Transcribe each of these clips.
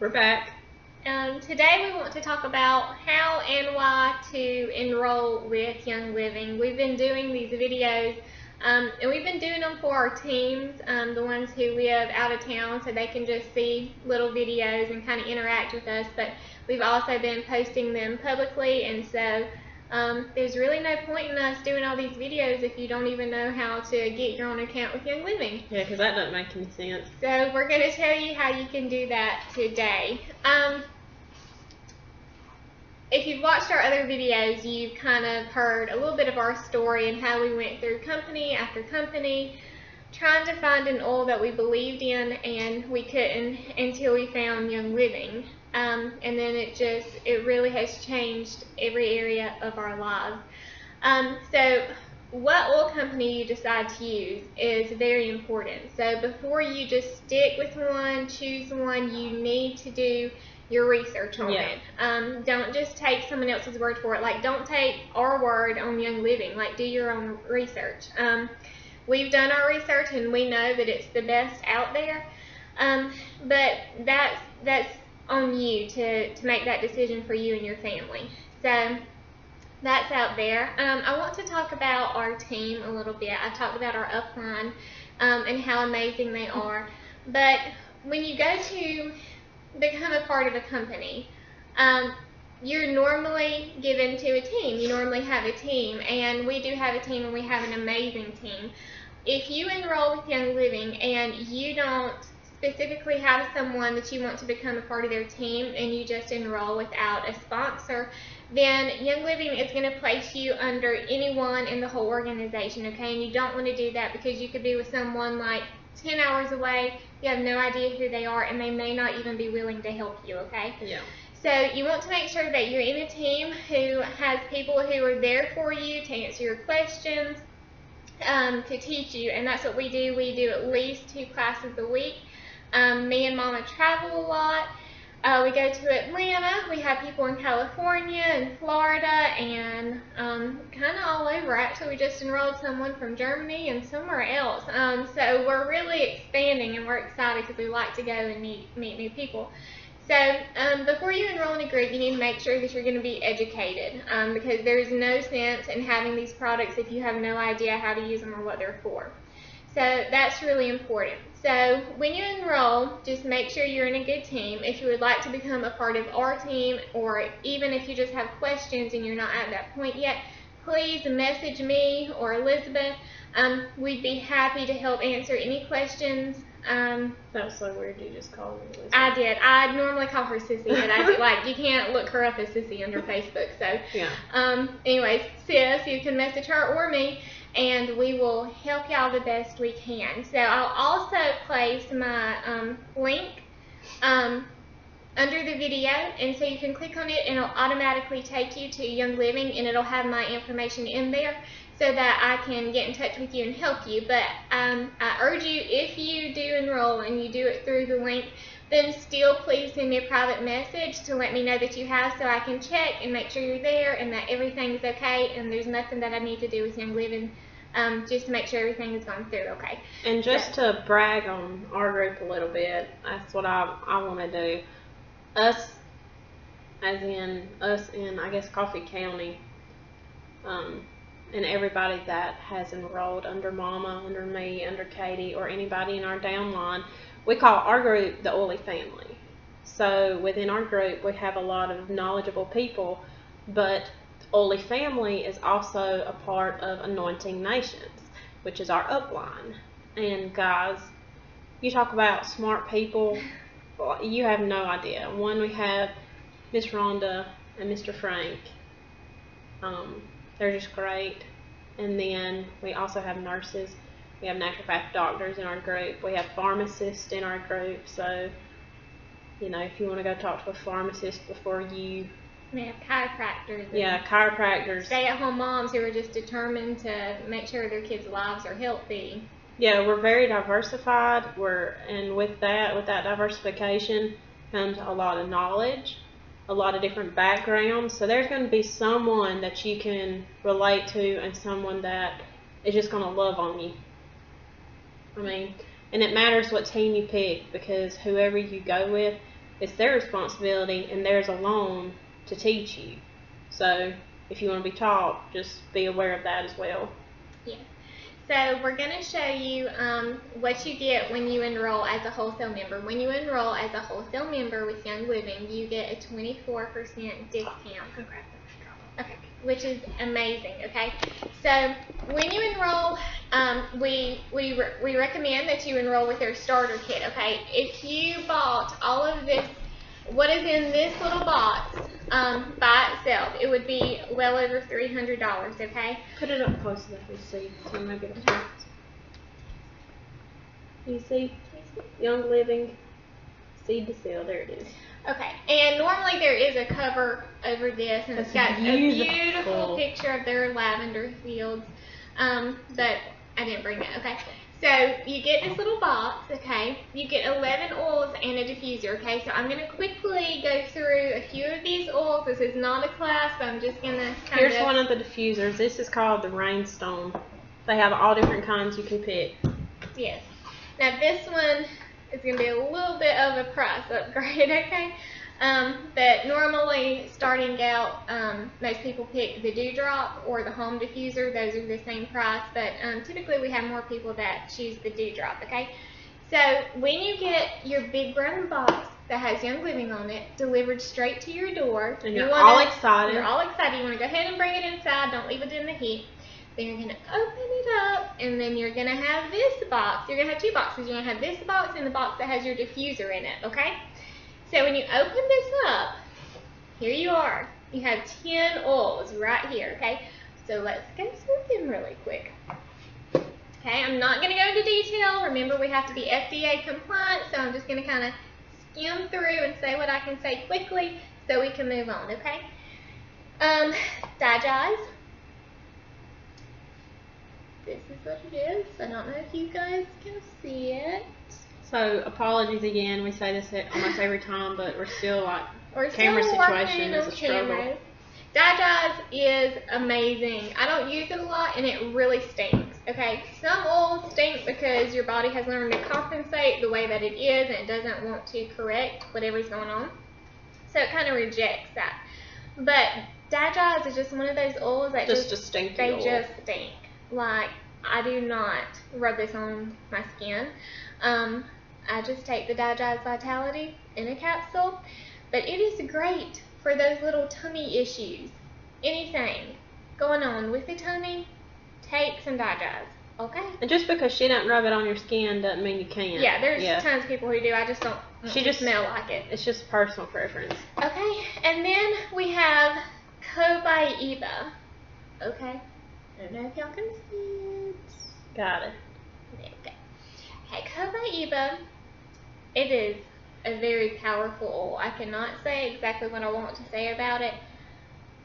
We're back. Today we want to talk about how and why to enroll with Young Living. We've been doing these videos and we've been doing them for our teams, the ones who live out of town, so they can just see little videos and kind of interact with us, but we've also been posting them publicly, and so there's really no point in us doing all these videos if you don't even know how to get your own account with Young Living. Yeah, because that doesn't make any sense. So we're going to tell you how you can do that today. If you've watched our other videos, you've kind of heard a little bit of our story and how we went through company after company trying to find an oil that we believed in, and we couldn't until we found Young Living. And then it really has changed every area of our lives. So what oil company you decide to use is very important. So before you just stick with one, choose one, you need to do your research on it. Don't just take someone else's word for it. Like, don't take our word on Young Living. Like, do your own research. We've done our research and we know that it's the best out there, but that's on you to make that decision for you and your family. So that's out there. I want to talk about our team a little bit. I talked about our upline and how amazing they are, but when you go to become a part of a company, you're normally given to a team. You normally have a team, and we do have a team, and we have an amazing team. If you enroll with Young Living and you don't specifically have someone that you want to become a part of their team, and you just enroll without a sponsor, then Young Living is going to place you under anyone in the whole organization, okay? And you don't want to do that, because you could be with someone like 10 hours away, you have no idea who they are, and they may not even be willing to help you, okay? Yeah. So you want to make sure that you're in a team who has people who are there for you to answer your questions, to teach you, and that's what we do. We do at least 2 classes a week. Me and Mama travel a lot. We go to Atlanta. We have people in California and Florida and kind of all over. Actually, we just enrolled someone from Germany and somewhere else. So we're really expanding, and we're excited because we like to go and meet new people. So before you enroll in a group, you need to make sure that you're going to be educated, because there's no sense in having these products if you have no idea how to use them or what they're for. So that's really important. So when you enroll, just make sure you're in a good team. If you would like to become a part of our team, or even if you just have questions and you're not at that point yet, please message me or Elizabeth. We'd be happy to help answer any questions. That was so weird. You just called me Elizabeth. I did. I normally call her Sissy, but I do, like, you can't look her up as Sissy under Facebook. So yeah. Anyways, Sis, you can message her or me, and we will help y'all the best we can. So I'll also place my link under the video, and so you can click on it and it'll automatically take you to Young Living, and it'll have my information in there so that I can get in touch with you and help you. But I urge you, if you do enroll and you do it through the link, then still please send me a private message to let me know that you have, so I can check and make sure you're there and that everything's okay and there's nothing that I need to do with Young Living, just to make sure everything has gone through okay. And just to brag on our group a little bit, that's what I want to do. Us, as in us in, I guess, Coffee County, and everybody that has enrolled under Mama, under me, under Katie, or anybody in our downline, we call our group the Oily Family. So within our group, we have a lot of knowledgeable people, but Oily Family is also a part of Anointing Nations, which is our upline. And guys, you talk about smart people, you have no idea. One, we have Miss Rhonda and Mr. Frank. They're just great. And then we also have nurses. We have naturopathic doctors in our group. We have pharmacists in our group. So, you know, if you want to go talk to a pharmacist before you... We have chiropractors. Yeah, chiropractors. Stay-at-home moms who are just determined to make sure their kids' lives are healthy. Yeah, we're very diversified. And with that diversification comes a lot of knowledge, a lot of different backgrounds. So there's going to be someone that you can relate to and someone that is just going to love on you. I mean, and it matters what team you pick, because whoever you go with, it's their responsibility, and theirs alone to teach you. So if you want to be taught, just be aware of that as well. Yeah. So we're going to show you what you get when you enroll as a wholesale member. When you enroll as a wholesale member with Young Living, you get a 24% discount. Okay, which is amazing. Okay, so when you enroll, we recommend that you enroll with their starter kit. Okay, if you bought all of this, what is in this little box by itself, it would be well over $300. Okay. Put it up close enough to see, so you might get a chance. You see, Young Living, seed to sale. There it is. Okay, and normally there is a cover over this, and it's got a beautiful picture of their lavender fields, but I didn't bring that. Okay, so you get this little box. Okay, you get 11 oils and a diffuser. Okay, so I'm going to quickly go through a few of these oils. This is not a class, but I'm just going to Here's one of the diffusers. This is called the Rainstone. They have all different kinds you can pick. Yes. Now this one is going to be a little bit of a price upgrade, okay? But normally, starting out, most people pick the Dewdrop or the Home Diffuser. Those are the same price, but typically we have more people that choose the Dewdrop, okay? So when you get your big brown box that has Young Living on it, delivered straight to your door, and you're all excited. You're all excited. You want to go ahead and bring it inside. Don't leave it in the heat. Then you're going to open it up, and then you're going to have this box. You're going to have two boxes. You're going to have this box and the box that has your diffuser in it, okay? So when you open this up, here you are. You have 10 oils right here, okay? So let's go through them really quick. Okay, I'm not going to go into detail. Remember, we have to be FDA compliant, so I'm just going to kind of skim through and say what I can say quickly so we can move on, okay? Digest. This is what it is. I don't know if you guys can see it. So apologies again. We say this almost every time, but we're still like camera situation is a struggle. Digest is amazing. I don't use it a lot, and it really stinks. Okay, some oils stink because your body has learned to compensate the way that it is, and it doesn't want to correct whatever's going on. So it kind of rejects that. But Digest is just one of those oils that just stink. They just stink. Like, I do not rub this on my skin. I just take the Digest Vitality in a capsule, but it is great for those little tummy issues. Anything going on with the tummy, take some Digest, okay? And just because she doesn't rub it on your skin doesn't mean you can't. Yeah, there's tons of people who do. I just don't smell like it. It's just personal preference. Okay, and then we have Cobaiba, okay? I don't know if y'all can see it. Got it. Okay. Okay, Cobaiba, it is a very powerful oil. I cannot say exactly what I want to say about it,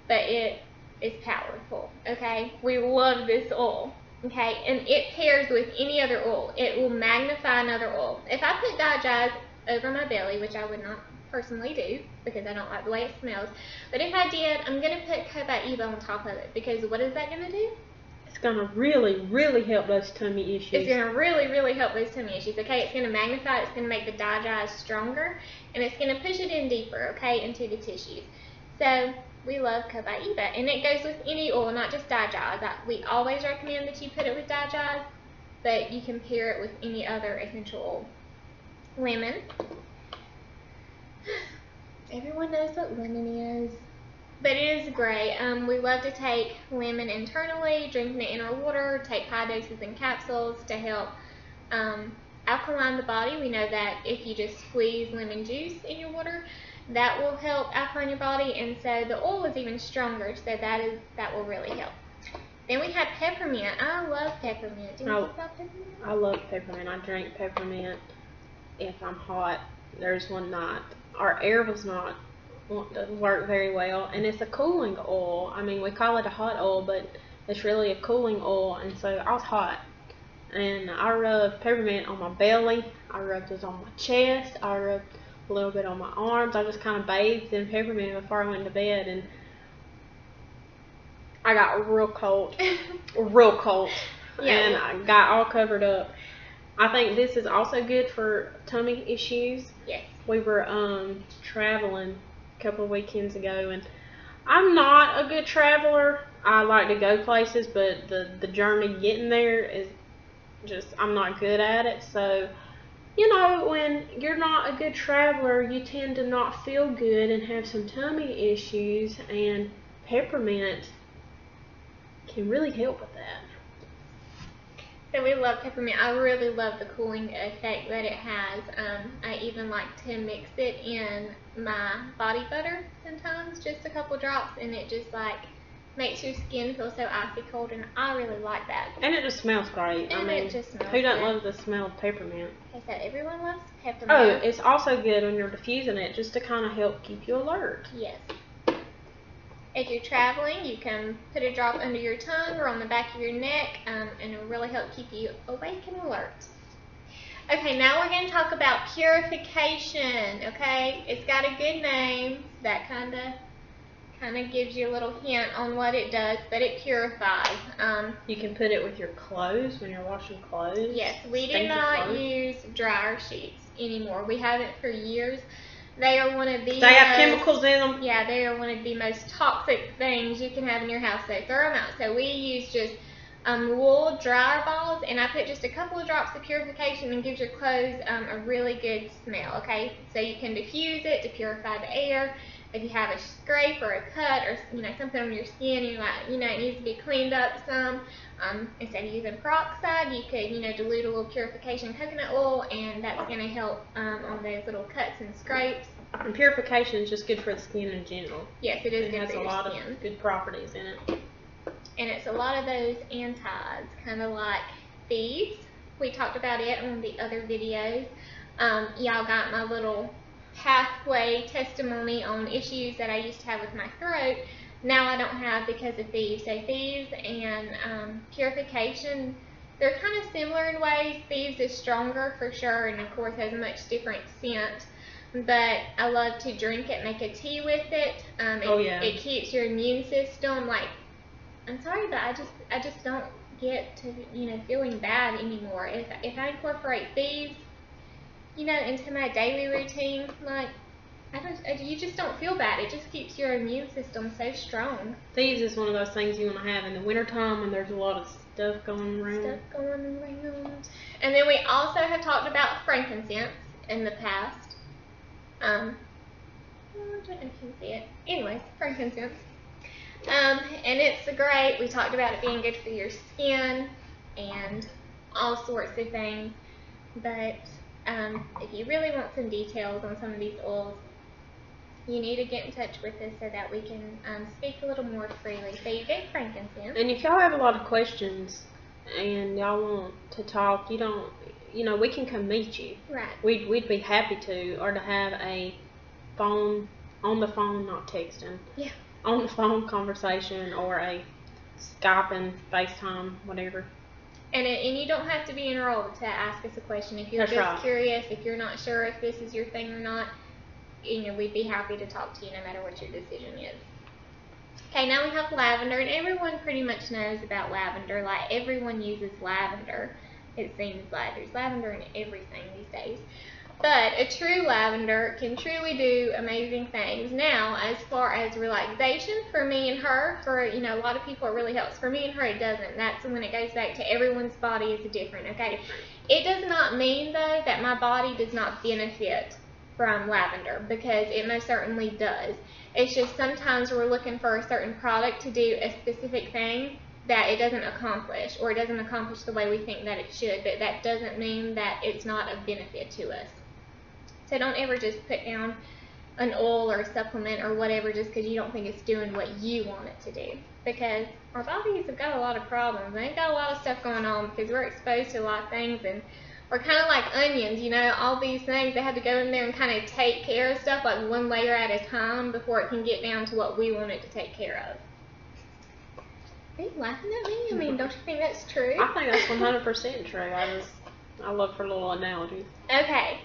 but it is powerful, okay? We love this oil, okay? And it pairs with any other oil. It will magnify another oil. If I put Digest over my belly, which I would not personally do because I don't like the way it smells, but if I did, I'm going to put Cobaiba on top of it, because what is that going to do? It's going to really, really help those tummy issues. It's going to really, really help those tummy issues, okay? It's going to magnify it, it's going to make the Digest stronger, and it's going to push it in deeper, okay, into the tissues. So, we love Cobaiba, and it goes with any oil, not just Digest. We always recommend that you put it with Digest, but you can pair it with any other essential oil. Lemon. Everyone knows what lemon is. But it is great. We love to take lemon internally, drinking it in our water, take high doses in capsules to help alkaline the body. We know that if you just squeeze lemon juice in your water, that will help alkaline your body, and so the oil is even stronger, so that will really help. Then we have peppermint. I love peppermint. Do you know about peppermint? I love peppermint. I drink peppermint if I'm hot. There's one night our air was not doesn't work very well, and it's a cooling oil. I mean, we call it a hot oil, but it's really a cooling oil, and so I was hot, and I rubbed peppermint on my belly, I rubbed it on my chest, I rubbed a little bit on my arms. I just kind of bathed in peppermint before I went to bed, and I got real cold, real cold, and I got all covered up. I think this is also good for tummy issues. Yes. We were traveling a couple of weekends ago, and I'm not a good traveler. I like to go places, but the journey getting there is just, I'm not good at it. So, you know, when you're not a good traveler, you tend to not feel good and have some tummy issues, and peppermint can really help with that. So we love peppermint. I really love the cooling effect that it has. I even like to mix it in my body butter sometimes, just a couple drops, and it just like makes your skin feel so icy cold, and I really like that. And it just smells great. And it just smells who doesn't good. love the smell of peppermint? Okay, so everyone loves Oh, peppermint. it's also good when you're diffusing it, just to kind of help keep you alert. Yes. If you're traveling, you can put a drop under your tongue or on the back of your neck, and it'll really help keep you awake and alert. Okay, now we're going to talk about purification, okay? It's got a good name. That kind of gives you a little hint on what it does, but it purifies. You can put it with your clothes when you're washing clothes. Yes, we do Stinky not clothes. use dryer sheets anymore. We haven't for years. They are one of the They have chemicals in them. Yeah, they are one of the most toxic things you can have in your house. So throw them out. So we use just wool dryer balls, and I put just a couple of drops of purification, and gives your clothes a really good smell. Okay, so you can diffuse it to purify the air. If you have a scrape or a cut or something on your skin, you're like, it needs to be cleaned up some. Instead of using peroxide, you could dilute a little purification coconut oil, and that's going to help on those little cuts and scrapes. And purification is just good for the skin in general. Yes, it is It good has for a your lot skin. of good properties in it. And it's a lot of those antis, kind of like thieves. We talked about it on the other videos. Y'all got my little halfway testimony on issues that I used to have with my throat. Now I don't have because of thieves. So thieves and purification, they're kind of similar in ways. Thieves is stronger for sure, and of course has a much different scent. But I love to drink it, make a tea with it. It keeps your immune system like. I'm sorry, but I just don't get to feeling bad anymore. If I incorporate these into my daily routine, like you just don't feel bad. It just keeps your immune system so strong. Thieves is one of those things you want to have in the wintertime when there's a lot of stuff going around. And then we also have talked about frankincense in the past. I don't know if you can see it. Anyways, frankincense. And it's great. We talked about it being good for your skin and all sorts of things. But if you really want some details on some of these oils, you need to get in touch with us so that we can speak a little more freely. So you get frankincense. And if y'all have a lot of questions and y'all want to talk, we can come meet you. Right. We'd be happy to, or to have a phone, on the phone, not texting. Yeah. On the phone conversation, or a Skype and FaceTime, whatever. And you don't have to be enrolled to ask us a question. If you're That's just right. curious, if you're not sure if this is your thing or not, we'd be happy to talk to you no matter what your decision is. Okay, now we have lavender, and everyone pretty much knows about lavender. Like, everyone uses lavender. It seems like there's lavender in everything these days. But a true lavender can truly do amazing things. Now, as far as relaxation, for me and her, for a lot of people it really helps. For me and her it doesn't. That's when it goes back to everyone's body is different, okay? It does not mean, though, that my body does not benefit from lavender, because it most certainly does. It's just sometimes we're looking for a certain product to do a specific thing that it doesn't accomplish, or it doesn't accomplish the way we think that it should, but that doesn't mean that it's not of benefit to us. So don't ever just put down an oil or a supplement or whatever just because you don't think it's doing what you want it to do. Because our bodies have got a lot of problems. They've got a lot of stuff going on because we're exposed to a lot of things, and we're kind of like onions, all these things. They have to go in there and kind of take care of stuff like one layer at a time before it can get down to what we want it to take care of. Are you laughing at me? I mean, don't you think that's true? I think that's 100% true. I love her little analogies. Okay.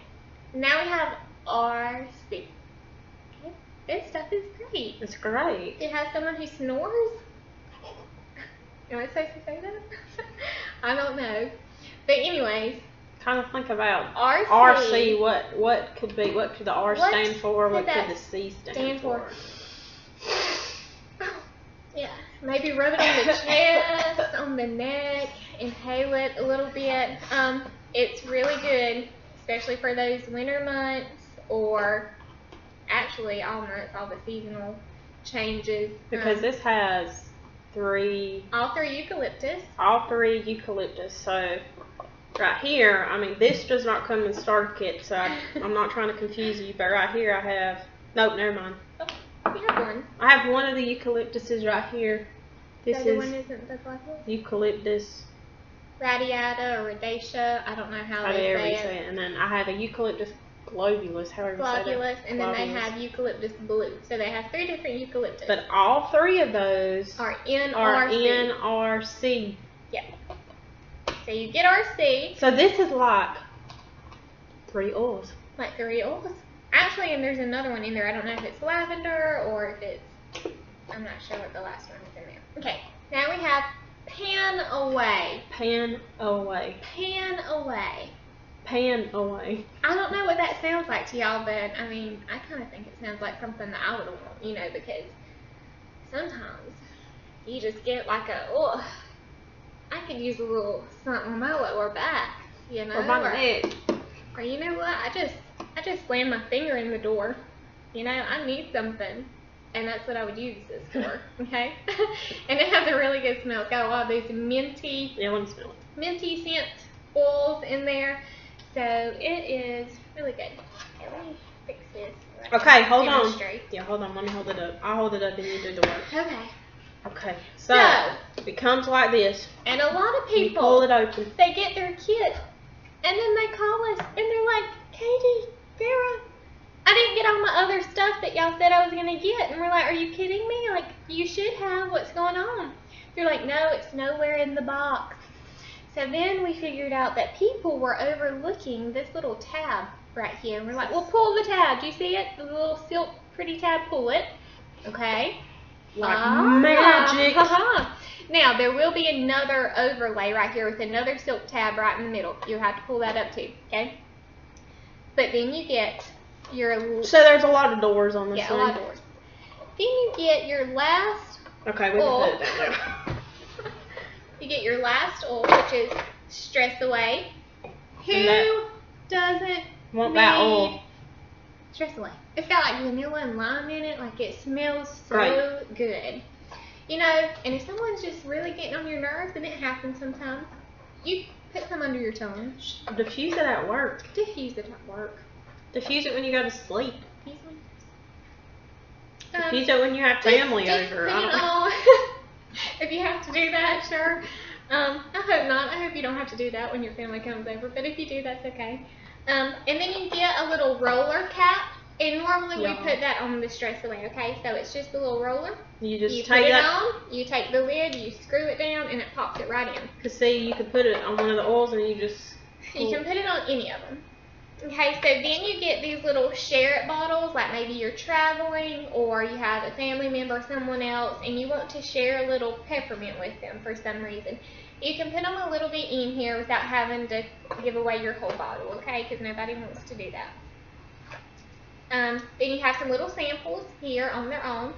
Now we have RC. Okay. This stuff is great. It's great. It has someone who snores. Am I supposed to say that? I don't know. But anyways, kind of think about RC. RC. What could be? What could the R What stand for? could What that could the C stand for? Yeah, maybe rub it on the chest, on the neck, inhale it a little bit. It's really good, especially for those winter months, or actually all months, all the seasonal changes. Because this has all three eucalyptus. All three eucalyptus. So right here, I mean, this does not come in starter kit, so I'm not trying to confuse you, but right here I have, nope, never mind. Oh, you have one. I have one of the eucalyptuses right here. This The other is one isn't the black one? eucalyptus Radiata or rhodiosia, I don't know how they however you say say it. it. And then I have a eucalyptus globulus, however you say Globulus, that. and then they Globulus. have eucalyptus blue. So they have 3 different eucalyptus. But all three of those are are NRC. NRC. Yeah. So you get RC, So this is like 3 oils. like 3 oils. Actually, and there's another one in there. I don't know if it's lavender or if it's, I'm not sure what the last one is in there. Okay, now we have Pan Away. Pan away. Pan Away. Pan away. I don't know what that sounds like to y'all, but I mean, I kind of think it sounds like something that I would want, you know, because sometimes you just get like I could use a little something on my lower back, you know, Or my neck. or you know what, I just slammed my finger in the door, you know, I need something, and that's what I would use this for, okay? And it has a really good smell. It's got a lot of those minty Yeah, let me smell it. scent oils in there. So it is really good. Okay, let me fix this. Okay, hold on. Demonstrate. Yeah, hold on. Let me hold it up. I'll hold it up and you do the work. Okay. Okay. So it comes like this. And a lot of You people, pull it open. they get their kit, and then they call us, and they're like, Katie, Vera, I didn't get all my other stuff that y'all said I was going to get. And we're like, are you kidding me? Like, you should have. What's going on? They're like, no, it's nowhere in the box. So then we figured out that people were overlooking this little tab right here. And we're like, well, pull the tab. Do you see it? The little silk pretty tab, pull it. Okay. Like magic. Now, there will be another overlay right here with another silk tab right in the middle. You'll have to pull that up too, okay? But then you get your... So there's a lot of doors on this Yeah, thing. a lot of doors. Then you get your last... Okay, we can put it down there. You get your last oil, which is Stress Away. Who doesn't Want need that oil? Stress Away? It's got like vanilla and lime in it. Like, it smells so Right. good. You know, and if someone's just really getting on your nerves, and it happens sometimes, you put some under your tongue. Diffuse it at work. Diffuse it at work. Diffuse it when you go to sleep. Diffuse Diffuse it when you have family just over. put I it don't know. on. If you have to do that, sure. I hope not. I hope you don't have to do that when your family comes over. But if you do, that's okay. And then you get a little roller cap. And normally we put that on the Stress Away, okay? So it's just a little roller. You just You take put it that. on, you take the lid, you screw it down, and it pops it right in. Cause see, you can put it on one of the oils and you just. You can put it on any of them. Okay, so then you get these little share it bottles, like maybe you're traveling or you have a family member or someone else and you want to share a little peppermint with them for some reason. You can put them a little bit in here without having to give away your whole bottle, okay, because nobody wants to do that. Then you have some little samples here on their own.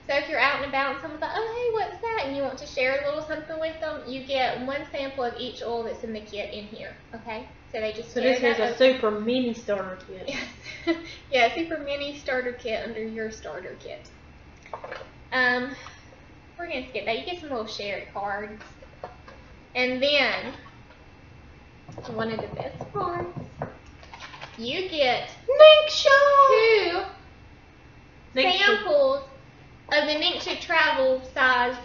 So if you're out and about and someone's like, oh, hey, what's that? And you want to share a little something with them, you get one sample of each oil that's in the kit in here, okay? So they just So this tear is that a open. super mini starter kit. Yes. Yeah, super mini starter kit under your starter kit. We're going to skip that. You get some little share it cards. And then, one of the best parts, you get two samples of the Ningxia travel size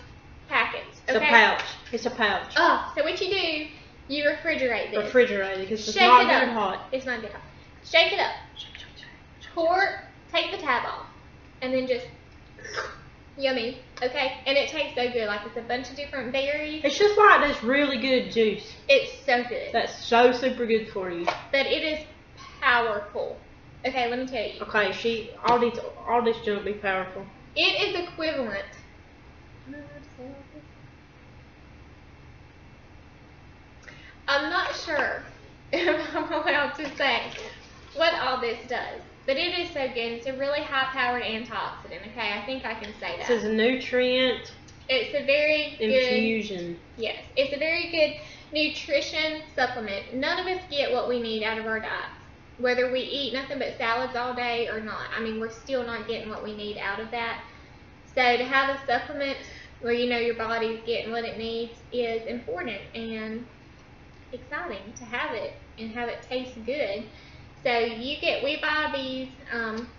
packets. It's a pouch. It's a pouch. Oh, so what you do, you refrigerate this. Refrigerated because it's Shake not it up. good hot. It's not good hot. Shake it up. Pour, take the tab off, and then just yummy. Okay, and it tastes so good. Like it's a bunch of different berries. It's just like this really good juice. It's so good. That's so super good for you. But it is powerful. Okay, let me tell you. Okay, all this junk be powerful. It is equivalent. I'm not sure if I'm allowed to say, what all this does. But it is so good. It's a really high-powered antioxidant, okay? I think I can say that. This is a nutrient It's a very infusion. good, yes, it's a very good nutrition supplement. None of us get what we need out of our diets, whether we eat nothing but salads all day or not. I mean, we're still not getting what we need out of that. So to have a supplement where you know your body's getting what it needs is important and exciting to have it and have it taste good. So we buy these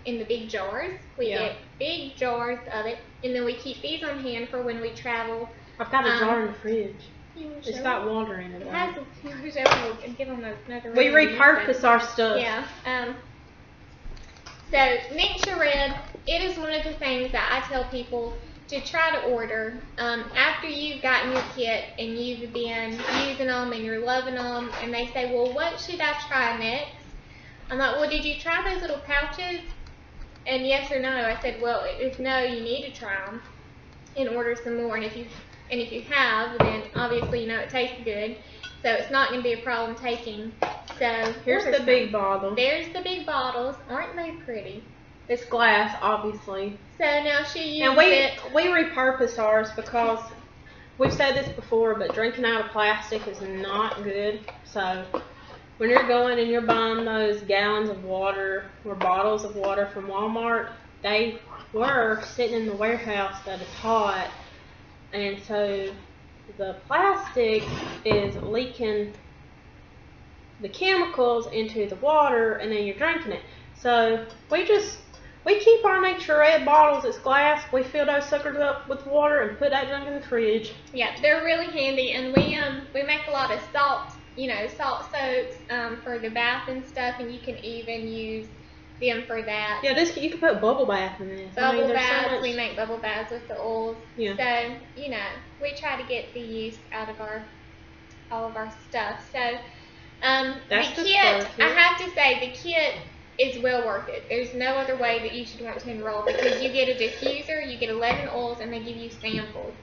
in the big jars. We get big jars of it, and then we keep these on hand for when we travel. I've got a jar in the fridge. It's got it? water in it. It has give them another. We repurpose our stuff. Yeah. So Mixture Red, it is one of the things that I tell people to try to order after you've gotten your kit and you've been using them and you're loving them, and they say, well, what should I try next? I'm like, well, did you try those little pouches? And yes or no. I said, well, if no, you need to try them and order some more. And if you have, then obviously you know it tastes good, so it's not going to be a problem taking. So here's the big bottle. There's the big bottles. Aren't they pretty? It's glass, obviously. So now she uses and we repurpose ours because we've said this before, but drinking out of plastic is not good. So when you're going and you're buying those gallons of water or bottles of water from Walmart, they were sitting in the warehouse that is hot, and so the plastic is leaking the chemicals into the water, and then you're drinking it. So we keep our Nature Red bottles. It's glass. We fill those suckers up with water and put that junk in the fridge. Yeah, they're really handy, and we make a lot of salt soaks for the bath and stuff, and you can even use them for that. Yeah, you can put bubble bath in this. Bubble baths, we make bubble baths with the oils. Yeah. So, we try to get the use out of all of our stuff. So, That's the kit, I have to say, the kit is well worth it. There's no other way that you should want to enroll, because you get a diffuser, you get 11 oils, and they give you samples.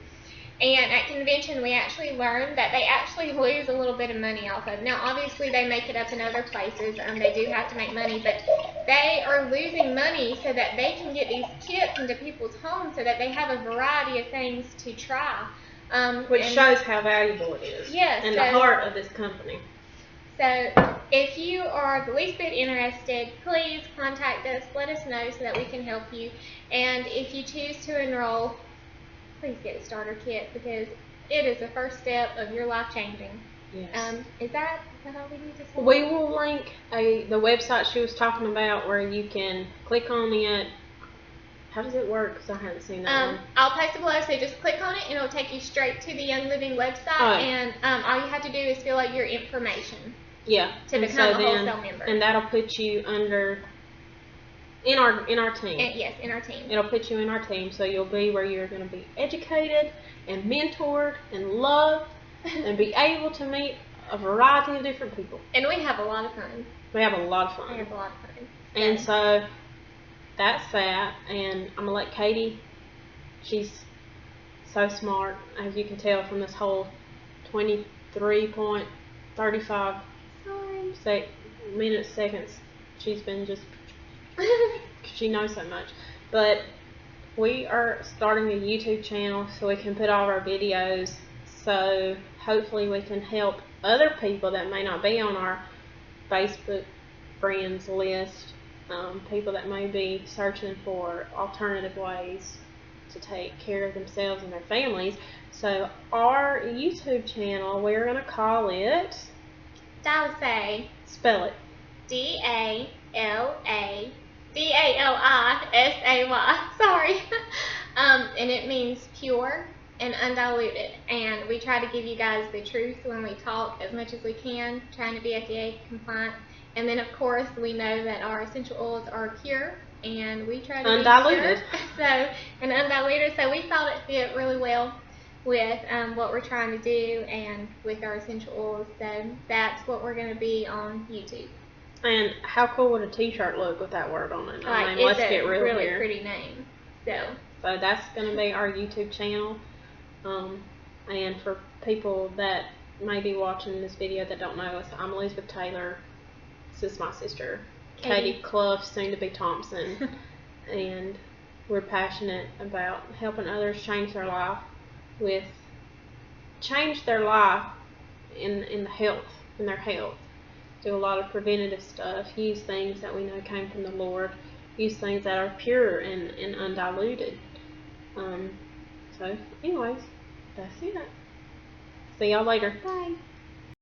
And at convention, we actually learned that they actually lose a little bit of money off of it. Now, obviously, they make it up in other places. They do have to make money, but they are losing money so that they can get these kits into people's homes so that they have a variety of things to try. Which shows how valuable it is. Yes. And the heart of this company. So, if you are the least bit interested, please contact us. Let us know so that we can help you. And if you choose to enroll, please get a starter kit, because it is the first step of your life changing. Yes. Is that all we need to say? We will link the website she was talking about where you can click on it. How does it work? Because I haven't seen that one. I'll post it below, so just click on it and it'll take you straight to the Young Living website. And all you have to do is fill out your information. Yeah. To become a wholesale member. And that'll put you in our team. Yes, in our team. It'll put you in our team, so you'll be where you're going to be educated and mentored and loved and be able to meet a variety of different people. And we have a lot of fun. We have a lot of fun. We have a lot of fun. And so that's that. And I'm going to let Katie, she's so smart, as you can tell from this whole 23.35 minutes, seconds. She's been just, she knows so much. But we are starting a YouTube channel so we can put all of our videos, so hopefully we can help other people that may not be on our Facebook friends list, people that may be searching for alternative ways to take care of themselves and their families. So our YouTube channel, we're going to call it Dalisay. Spell it. D-A-L-I-S-A-Y. Sorry. And it means pure and undiluted. And we try to give you guys the truth when we talk as much as we can, trying to be FDA compliant. And then, of course, we know that our essential oils are pure, and we try to undiluted. Be pure. And undiluted. So we thought it fit really well with what we're trying to do and with our essential oils. So that's what we're going to be on YouTube. And how cool would a t-shirt look with that word on it? I mean, let's get real really here. Pretty name. So that's going to be our YouTube channel. And for people that may be watching this video that don't know us, I'm Elizabeth Taylor. This is my sister, Katie. Katie Clough, soon to be Thompson. And we're passionate about helping others change their life in their health. Do a lot of preventative stuff, use things that we know came from the Lord, use things that are pure and undiluted. So anyways, that's it. See y'all later. Bye.